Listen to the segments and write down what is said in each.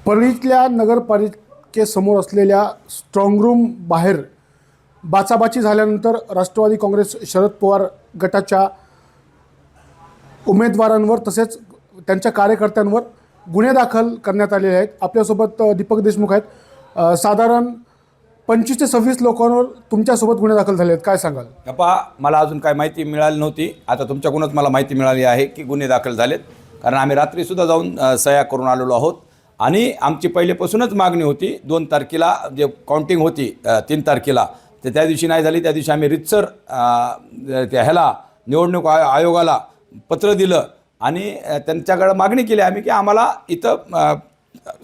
परळीतल्या नगरपालिकेसमोर असलेल्या strong room बाहेर बाचाबाची झाल्यानंतर राष्ट्रवादी काँग्रेस शरद पवार गटाच्या उमेदवारांवर तसेच त्यांच्या कार्यकर्त्यांवर गुन्हे दाखल करण्यात आलेले आहेत। आपल्यासोबत दीपक देशमुख आहेत। साधारण 25 ते 26 लोकांवर तुमच्यासोबत गुन्हे दाखल झाले आहेत, काय सांगाल? पहा, मला अजून काय माहिती मिळाली नव्हती। आता तुमच्याकडूनच मला माहिती मिळाली आहे की गुन्हे दाखल झालेत, कारण आम्ही रात्रीसुद्धा जाऊन सह्या करून आलेलो आहोत। आणि आमची पहिलेपासूनच मागणी होती 2 तारखेला जे काउंटिंग होती 3 तारखेला, तर त्या दिवशी नाही झाली। त्या दिवशी आम्ही रितसर ह्याला निवडणूक आयोगाला पत्र दिलं आणि त्यांच्याकडे मागणी केली आम्ही की आम्हाला इथं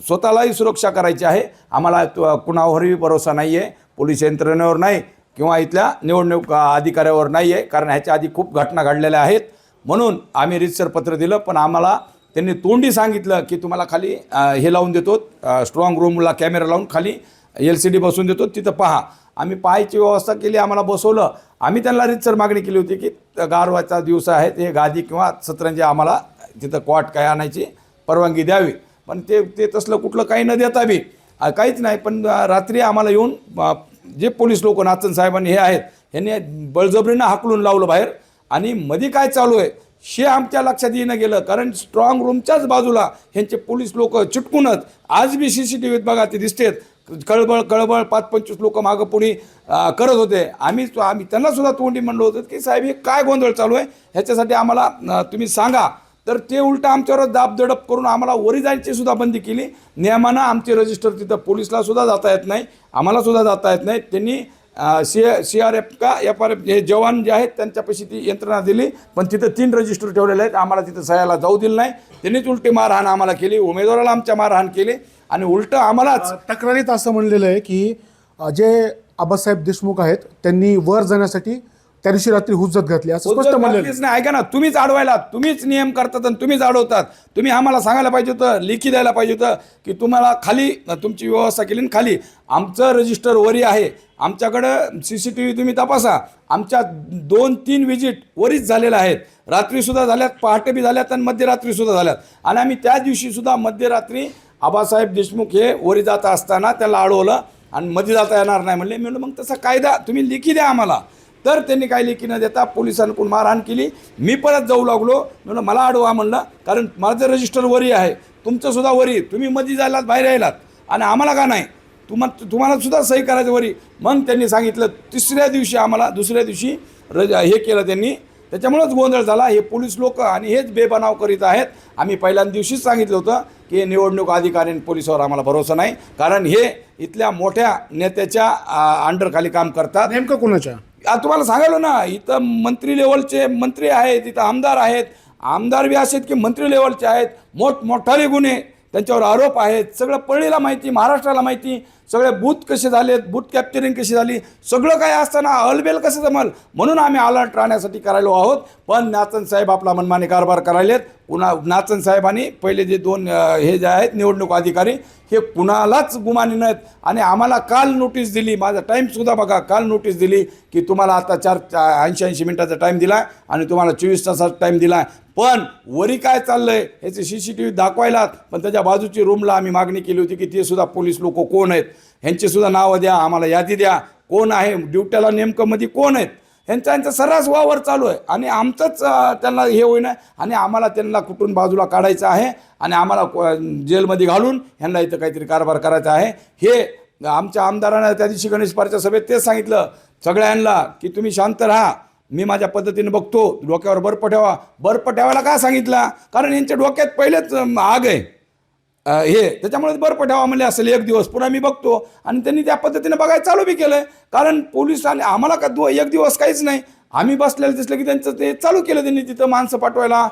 स्वतःलाही सुरक्षा करायची आहे। आम्हाला कुणावरही भरोसा नाही आहे, पोलीस यंत्रणेवर नाही किंवा इथल्या निवडणूक अधिकाऱ्यावर नाही आहे, कारण ह्याच्या आधी खूप घटना घडलेल्या आहेत। म्हणून आम्ही रितसर पत्र दिलं, पण आम्हाला त्यांनी तोंडी सांगितलं की तुम्हाला खाली हे लावून देतो, स्ट्रॉंग रूमला कॅमेरा लावून खाली LCD बसवून देतो, तिथं पहा। आम्ही पाहायची व्यवस्था केली, आम्हाला बसवलं। आम्ही त्यांना रितसर मागणी केली होती की गारवाचा दिवस आहे, ते गादी किंवा सतरंजी आम्हाला तिथं क्वाट काय आणायची परवानगी द्यावी, पण ते तसलं कुठलं काही न देता बी काहीच नाही। पण रात्री आम्हाला येऊन जे पोलीस लोक नाचन साहेबांनी हे आहेत, ह्यांनी बळजबरीनं हाकलून लावलं बाहेर। आणि मध्ये काय चालू आहे हे आमच्या लक्षात येणं गेलं, कारण स्ट्रॉंग रूमच्याच बाजूला ह्यांचे पोलीस लोक चिटकूनच आज बी CCTVत बघा ते दिसतेत, कळबळ 5-25 लोक मागं पुढे करत होते। आम्ही त्यांनासुद्धा तोंडी म्हणलं होतं की साहेब हे काय गोंधळ चालू आहे, ह्याच्यासाठी आम्हाला तुम्ही सांगा। तर ते उलटं आमच्यावर दाबदडप करून आम्हाला वरी जायची सुद्धा बंदी केली। नियमानं आमचे रजिस्टर तिथं पोलीसला सुद्धा जाता येत नाही, आम्हाला सुद्धा जाता येत नाही। त्यांनी CRF का FRF हे जवान जे आहेत त्यांच्यापाशी ती यंत्रणा दिली, पण तिथं 3 रजिस्टर ठेवलेले आहेत, आम्हाला तिथं सह्याला जाऊ दिलं नाही। त्यांनीच उलटी मारहाण आम्हाला केली, उमेदवाराला आमच्या मारहाण केली आणि उलटं आम्हालाच तक्रारीत असं म्हणलेलं आहे की जे आबासाहेब देशमुख आहेत त्यांनी वर जाण्यासाठी त्या दिवशी रात्री हुज्जत घातली, असं स्पष्ट म्हणलेलं नाही। ऐका ना, तुम्हीच अडवायला, तुम्हीच नियम करतात आणि तुम्हीच अडवतात। तुम्ही आम्हाला सांगायला पाहिजे होतं, लेखी द्यायला पाहिजे होतं की तुम्हाला खाली तुमची व्यवस्था केली, खाली आमचं रजिस्टर वरी आहे। आमच्याकडं CCTV तुम्ही तपासा, आमच्या 2-3 विजिट वरीच झालेल्या आहेत, रात्रीसुद्धा झाल्यात, पहाटे बी झाल्यात आणि मध्यरात्रीसुद्धा झाल्यात। आणि आम्ही त्या दिवशीसुद्धा मध्यरात्री आबासाहेब देशमुख हे वरी जात असताना त्याला अडवलं आणि मध्ये जाता येणार नाही म्हणले। मी म्हणलं मग तसा कायदा तुम्ही लेखी द्या आम्हाला। तर त्यांनी काही लेखी न देता पोलिसांकडून मारहाण केली। मी परत जाऊ लागलो, म्हणलं मला अडवा म्हणलं, कारण माझं रजिस्टर वरी आहे, तुमचंसुद्धा वरी, तुम्ही मध्ये जायलात बाहेर यायलात आणि आम्हाला का नाही, तुम्हाला सुद्धा सही करायचं वरी। मग त्यांनी सांगितलं तिसऱ्या दिवशी आम्हाला, दुसऱ्या दिवशी हे केलं त्यांनी, त्याच्यामुळेच गोंधळ झाला। हे पोलीस लोक आणि हेच बेबनाव करीत आहेत। आम्ही पहिल्या दिवशीच सांगितलं होतं की निवडणूक अधिकारी आणि पोलिसावर आम्हाला भरोसा नाही, कारण हे इथल्या मोठ्या नेत्याच्या अंडरखाली काम करतात। नेमकं कोणाच्या? तुम्हाला सांगायलो ना, इथं मंत्री लेवलचे मंत्री आहेत, इथं आमदार आहेत, आमदार बी असेत की मंत्री लेवलचे आहेत, मोठमोठाले गुन्हे त्यांच्यावर आरोप आहेत। सगळं परळीला माहिती, महाराष्ट्राला माहिती, सगळे बूथ कसे झालेत, बूथ कॅप्चरिंग कशी झाली, सगळं काय असताना अलबेल कसं जमल, म्हणून आम्ही अलर्ट राहण्यासाठी करायलो आहोत। पण नाचन साहेब आपला मनमानी कारभार करायलेत। पुन्हा नाचन साहेबांनी पहिले जे 2 हे जे आहेत निवडणूक अधिकारी, हे कुणालाच गुमानी नाहीत। आणि आम्हाला काल नोटीस दिली, माझा टाईमसुद्धा बघा, काल नोटीस दिली की तुम्हाला आता 80 मिनिटाचा टाईम दिला आणि तुम्हाला 24 तासाचा टाईम दिला। पण वरी काय चाललंय ह्याचे CCTV दाखवायला, पण त्याच्या बाजूची रूमला आम्ही मागणी केली होती की ते सुद्धा पोलीस लोक कोण आहेत, ह्यांचीसुद्धा नावं द्या, आम्हाला यादी द्या, कोण आहे ड्युट्याला नेमकं मध्ये कोण आहेत, ह्यांचा सर्रास वावर चालू आहे। आणि आमचंच त्यांना हे होईना आणि आम्हाला त्यांना कुठून बाजूला काढायचं आहे आणि आम्हाला जेलमध्ये घालून ह्यांना इथं काहीतरी कारभार करायचा आहे। हे आमच्या आमदारांना त्या दिवशी गणेश पारच्या सभेत तेच सांगितलं सगळ्यांना की तुम्ही शांत राहा, मी माझ्या पद्धतीने बघतो, डोक्यावर बर्फ ठेवा। बर्फ ठेवायला का सांगितला, कारण यांच्या डोक्यात पहिलेच आग आहे हे, त्याच्यामुळे बर्फ ठेवा म्हणले असेल 1 दिवस, पुन्हा मी बघतो। आणि त्यांनी त्या पद्धतीने बघायला चालू बी केलं, कारण पोलिसांनी आम्हाला का 1 दिवस काहीच नाही, आम्ही बसलेलं दिसलं की त्यांचं ते चालू केलं त्यांनी, तिथं माणसं पाठवायला,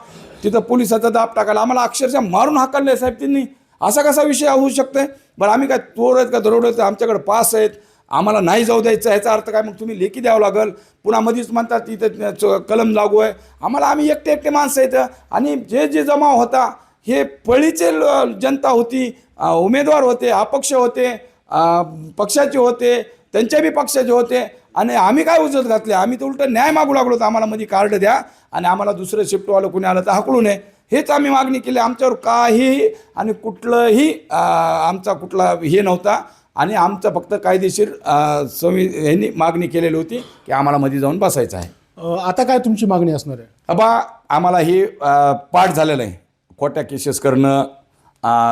तिथं पोलिसाचा दाब टाकायला, आम्हाला अक्षरशः मारून हाकलले साहेब त्यांनी। असा कसा विषय होऊ शकतोय? बरं आम्ही काय चोर आहेत का दरोडे आहेत? आमच्याकडे पास आहेत, आम्हाला नाही जाऊ द्यायचं, ह्याचा अर्थ काय? मग तुम्ही लेखी द्यावं लागेल। पुन्हा मध्येच म्हणतात तिथं कलम लागू आहे, आम्ही एकटे माणसं आहेत। आणि जे जमाव होता हे पळीचे जनता होती, उमेदवार होते, अपक्ष होते, पक्षाचे होते, त्यांच्या बी पक्षाचे होते। आणि आम्ही काय उजत घातले, आम्ही तर उलट न्याय मागू लागलो, तर आम्हाला मध्ये कार्ड द्या आणि आम्हाला दुसरं शिफ्टवालं कुणी आलं तर हाकलू नये। हेच आम्ही मागणी केली. आमच्यावर काहीही आणि कुठलंही आमचा कुठला हे नव्हता आणि आमचं फक्त कायदेशीर यांनी मागणी केलेली होती की आम्हाला मध्ये जाऊन बसायचं आहे. आता काय तुमची मागणी असणार आहे? अबा आम्हाला हे पाठ झालेलं आहे. खोट्या केसेस करणं,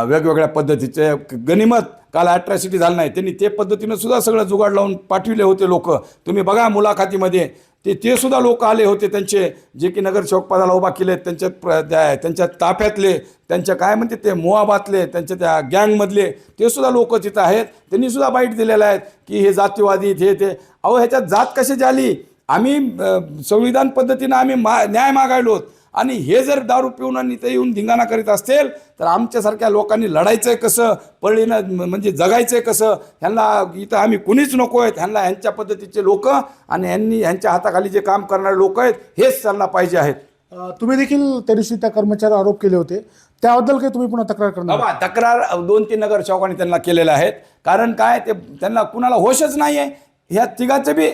वेगवेगळ्या पद्धतीचे गनिमत काल अॅट्रॅसिटी झालं नाही, त्यांनी ते पद्धतीनं सुद्धा सगळं जुगाड लावून पाठविले होते लोक. तुम्ही बघा मुलाखतीमध्ये ते सुद्धा लोक आले होते त्यांचे, जे की नगरसेवक पदाला उभा केले, त्यांच्या ताफ्यातले, त्यांच्या काय म्हणते ते मोहाबातले, त्यांच्या त्या गँगमधले ते सुद्धा लोक तिथं आहेत. त्यांनी सुद्धा बाईट दिलेलं आहेत की हे जातीवादी ते अहो ह्याच्यात जात कशी झाली? आम्ही संविधान पद्धतीनं आम्ही न्याय मागायलो आणि हे जर दारू पिऊन आणि इथं येऊन धिंगाणा करीत असतील तर आमच्यासारख्या लोकांनी लढायचं आहे कसं, पळीनं म्हणजे जगायचं आहे कसं? ह्यांना इथं आम्ही कुणीच नको आहेत. ह्यांच्या पद्धतीचे लोक आणि ह्यांच्या हाताखाली जे काम करणारे लोक आहेत हेच त्यांना पाहिजे आहेत. तुम्ही देखील त्या दिवशी त्या कर्मचाऱ्यावर आरोप केले होते, त्याबद्दल काही तुम्ही पुन्हा तक्रार करणार? बाबा तक्रार 2-3 नगरसेवकांनी त्यांना केलेल्या आहेत. कारण काय ते त्यांना कुणाला होशच नाही आहे. ह्या तिघाचं बी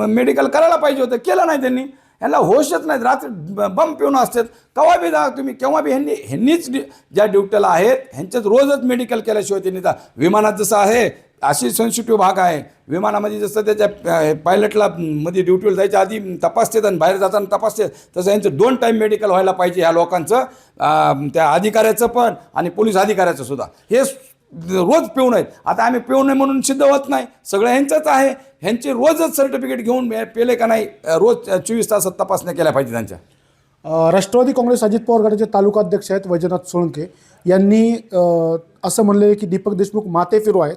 मेडिकल करायला पाहिजे होतं, केलं नाही त्यांनी. ह्यांना होशच नाही. रात्री बम पिऊन असतात केव्हा बी जा तुम्ही, केव्हा बी ह्यांनीच ज्या ड्युटीला आहेत ह्यांच्याच रोजच मेडिकल केल्याशिवाय त्यांनी विमानात जसं आहे अशी सेन्सिटिव्ह भाग आहे. विमानामध्ये जसं त्याच्या पायलटला मध्ये ड्युटीला जायच्या आधी तपासतात आणि बाहेर जाताना तपासतात, तसं यांचं 2 टाईम मेडिकल व्हायला पाहिजे ह्या लोकांचं, त्या अधिकाऱ्याचं पण आणि पोलीस अधिकाऱ्याचं सुद्धा. हे रोज पिऊन आहेत. आता आम्ही पिऊ नये म्हणून सिद्ध होत नाही, सगळं ह्यांचंच आहे. ह्यांचे रोजच सर्टिफिकेट घेऊन पेले का नाही, रोज 24 तासात तपासण्या केल्या पाहिजे त्यांच्या. राष्ट्रवादी काँग्रेस अजित पवार गटाचे तालुका अध्यक्ष आहेत वैजनाथ सोळंके यांनी असं म्हणले की दीपक देशमुख माथेफिरू आहेत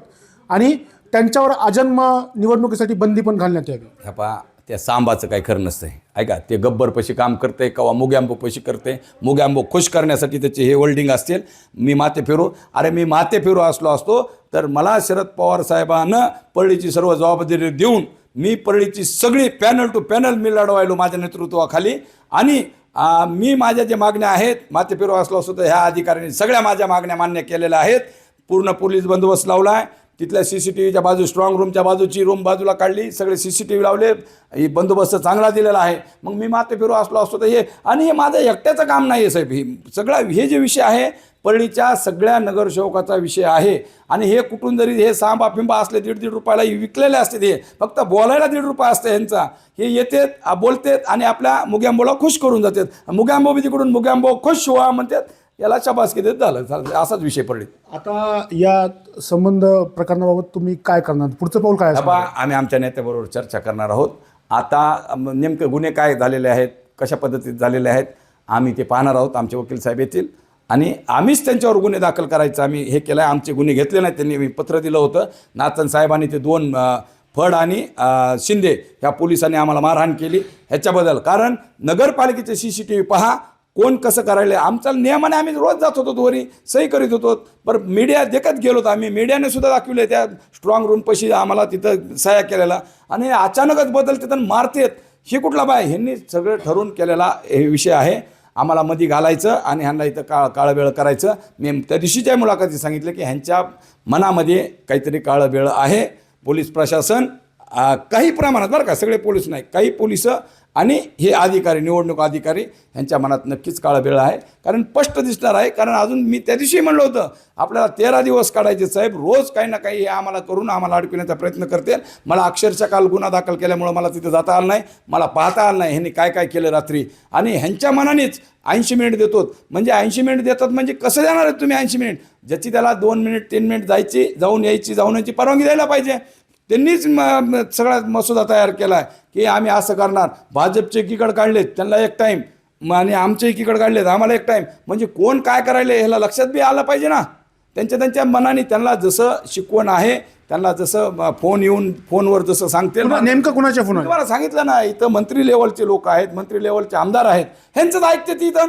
आणि त्यांच्यावर आजन्म निवडणुकीसाठी बंदी पण घालण्यात यावी. ह्या त्या सांबाचं काही खरं नसतं आहे. ऐका, ते गब्बरपशी काम करते किंवा मुग्यांबोपशी करते. मुग्यांबो खुश करण्यासाठी त्याचे हे होल्डिंग असतील. मी माथे फिरू, अरे मी माथे फिरू असतो तर मला शरद पवार साहेबांना परळीची सर्व जबाबदारी देऊन मी परळीची सगळी पॅनल टू पॅनल मी लढवायलो माझ्या नेतृत्वाखाली. आणि मी माझ्या ज्या मागण्या आहेत माथे फिरू असतो तर ह्या अधिकाऱ्यांनी सगळ्या माझ्या मागण्या मान्य केलेल्या आहेत. पूर्ण पोलीस बंदोबस्त लावला आहे. तिथल्या CCTVच्या बाजू, स्ट्रॉंग रूमच्या बाजूची रूम बाजूला काढली, सगळे CCTV लावले, ही बंदोबस्त चांगला दिलेला आहे. मग मी माथे फिरू असतो तर हे, आणि हे माझं एकट्याचं काम नाही आहे साहेब. हे सगळा हे जे विषय आहे परळीच्या सगळ्या नगरसेवकाचा विषय आहे. आणि हे कुठून जरी हे सांबा फिंबा असले 1.5 रुपयाला विकलेले असते, हे फक्त बोलायला 1.5 रुपये असते ह्यांचा. हे येतात बोलतात आणि आपल्या मुग्यांबोला खुश करून जातात. मुग्यांबो बी तिकडून मुग्यांबो खुश व्हा म्हणतात, याला शाबासकी देत झालं. असाच विषय पडले. आता या संबंध प्रकरणाबाबत तुम्ही काय करणार, पुढचं पाऊल काय असणार? आम्ही आमच्या नेत्याबरोबर चर्चा करणार आहोत. आता नेमके गुन्हे काय झालेले आहेत, कशा पद्धतीत झालेले आहेत आम्ही ते पाहणार आहोत. आमचे वकील साहेब येतील आणि आम्हीच त्यांच्यावर गुन्हे दाखल करायचं आम्ही हे केलं आहे. आमचे गुन्हे घेतले नाहीत त्यांनी. मी पत्र दिलं होतं. नाथन साहेबांनी ते 2 फड आणि शिंदे ह्या पोलिसांनी आम्हाला मारहाण केली ह्याच्याबद्दल. कारण नगरपालिकेचे CCTV पहा कोण कसं करायला. आमच्या नियमाने आम्ही रोज जात होतो, वरी सही करीत होतो. बरं मीडिया देखत गेलो होतो आम्ही, मीडियाने सुद्धा दाखवले त्या स्ट्रॉंग रूमपाशी आम्हाला तिथं सह्या केलेला. आणि अचानकच बदलतात आणि मारतात. हे कुठला बाय? ह्यांनी सगळं ठरवून केलेला हे विषय आहे. आम्हाला मध्ये घालायचं आणि ह्यांना इथं काळबेळ करायचं. मी त्या दिवशीच्या मुलाखतीत सांगितलं की ह्यांच्या मनामध्ये काहीतरी काळबेळ आहे. पोलीस प्रशासन काही प्रमाणात, बरं का, सगळे पोलीस नाही, काही पोलिस आणि हे अधिकारी, निवडणूक अधिकारी ह्यांच्या मनात नक्कीच काळबेळ आहे. कारण स्पष्ट दिसणार आहे. कारण अजून मी त्या दिवशी म्हणलं होतं आपल्याला 13 दिवस काढायचे साहेब, रोज काही ना काही हे आम्हाला करून आम्हाला अडकविण्याचा प्रयत्न करते. मला अक्षरशः काल गुन्हा दाखल केल्यामुळं मला तिथं जाता आलं नाही, मला पाहता आलं नाही ह्यांनी काय काय केलं रात्री. आणि ह्यांच्या मनानेच 80 मिनिट देतो. म्हणजे 80 मिनिट देतात म्हणजे कसं देणार आहेत तुम्ही 80 मिनिट? ज्याची त्याला 2 मिनिट 3 मिनिट जायची, जाऊन यायची परवानगी द्यायला पाहिजे. त्यांनीच सगळा मसुदा तयार केला आहे की आम्ही असं करणार. भाजपचे एकीकडे काढलेत त्यांना 1 टाईम आणि आमच्या एकीकडे काढलेत आम्हाला 1 टाईम. म्हणजे कोण काय करायला ह्याला लक्षात बी आलं पाहिजे ना. त्यांच्या मनाने त्यांना जसं शिकवण आहे, त्यांना जसं फोनवर जसं सांगते. नेमकं कुणाच्या फोन? तुम्हाला सांगितलं ना, इथं मंत्री लेवलचे लोक आहेत, मंत्री लेवलचे आमदार आहेत, ह्यांचंच ऐकते ती. इथं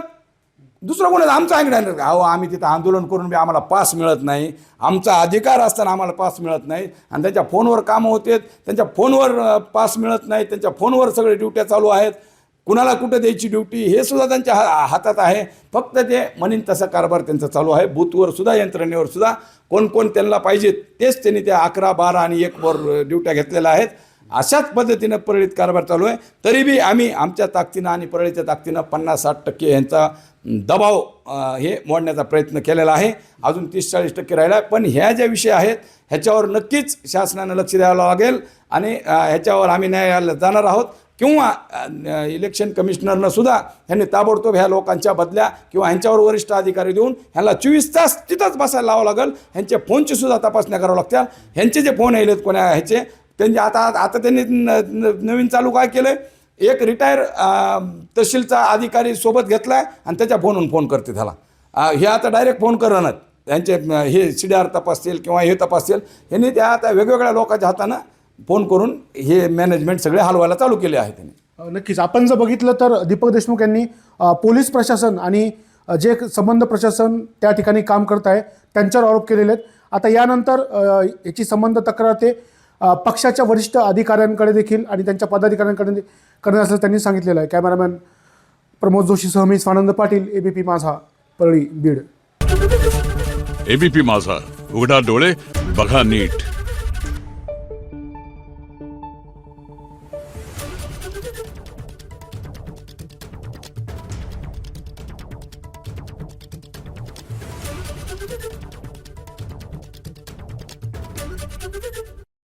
दुसरं कोण आमचं ऐकणार? अहो आम्ही तिथं आंदोलन करून बी आम्हाला पास मिळत नाही. आमचा अधिकार असताना आम्हाला पास मिळत नाही. आणि त्यांच्या फोनवर कामं होते, त्यांच्या फोनवर पास मिळत नाही, त्यांच्या फोनवर सगळे ड्युट्या चालू आहेत. कुणाला कुठं द्यायची ड्युटी हे सुद्धा त्यांच्या हातात आहे. फक्त ते म्हणीन तसा कारभार त्यांचा चालू आहे. बूथवर सुद्धा, यंत्रणेवर सुद्धा कोण त्यांना पाहिजे तेच त्यांनी त्या 11, 12 आणि 1 वर ड्युट्या घेतलेल्या आहेत. अशाच पद्धतीनं परळीत कारभार चालू आहे. तरी बी आम्ही आमच्या ताकदीनं आणि परळीच्या ताकदीनं 50-60% यांचा दबाव हे मोडण्याचा प्रयत्न केलेला आहे. अजून 30-40% राहिला आहे. पण ह्या ज्या विषय आहेत ह्याच्यावर नक्कीच शासनानं लक्ष द्यावं लागेल आणि ह्याच्यावर आम्ही न्यायालयात जाणार आहोत. किंवा इलेक्शन कमिशनरनं सुद्धा ह्यांनी ताबडतोब ह्या लोकांच्या बदल्या किंवा ह्यांच्यावर वरिष्ठ अधिकारी देऊन ह्याला 24 तास तिथंच बसायला लावावं लागेल. ह्यांच्या फोनची सुद्धा तपासण्या करावं लागत्या. ह्यांचे जे फोन आहेत कोणा ह्याचे त्यांचे आता त्यांनी नवीन चालू काय केलं आहे, एक रिटायर तहसीलचा अधिकारी सोबत घेतला आहे आणि त्याच्या फोनवरून फोन करते त्याला. हे आता डायरेक्ट फोन करणार त्यांचे हे CDR तपासतील किंवा हे तपासतील. ह्यांनी त्या आता वेगवेगळ्या लोकांच्या हातानं फोन करून हे मॅनेजमेंट सगळे हलवायला चालू केले आहे त्यांनी. नक्कीच आपण जर बघितलं तर दीपक देशमुख यांनी पोलीस प्रशासन आणि जे संबंध प्रशासन त्या ठिकाणी काम करत आहे त्यांच्यावर आरोप केलेले आहेत. आता यानंतर याची संबंध तक्रार ते पक्षाच्या वरिष्ठ अधिकाऱ्यांकडे देखील आणि त्यांच्या पदाधिकाऱ्यांकडे करण्यास असं त्यांनी सांगितलेलं आहे. कॅमेरामॅन प्रमोद जोशी मी स्वानंद पाटील, ABP माझा, परळी, बीड. ABP माझा, उघडा डोळे बघा नीट.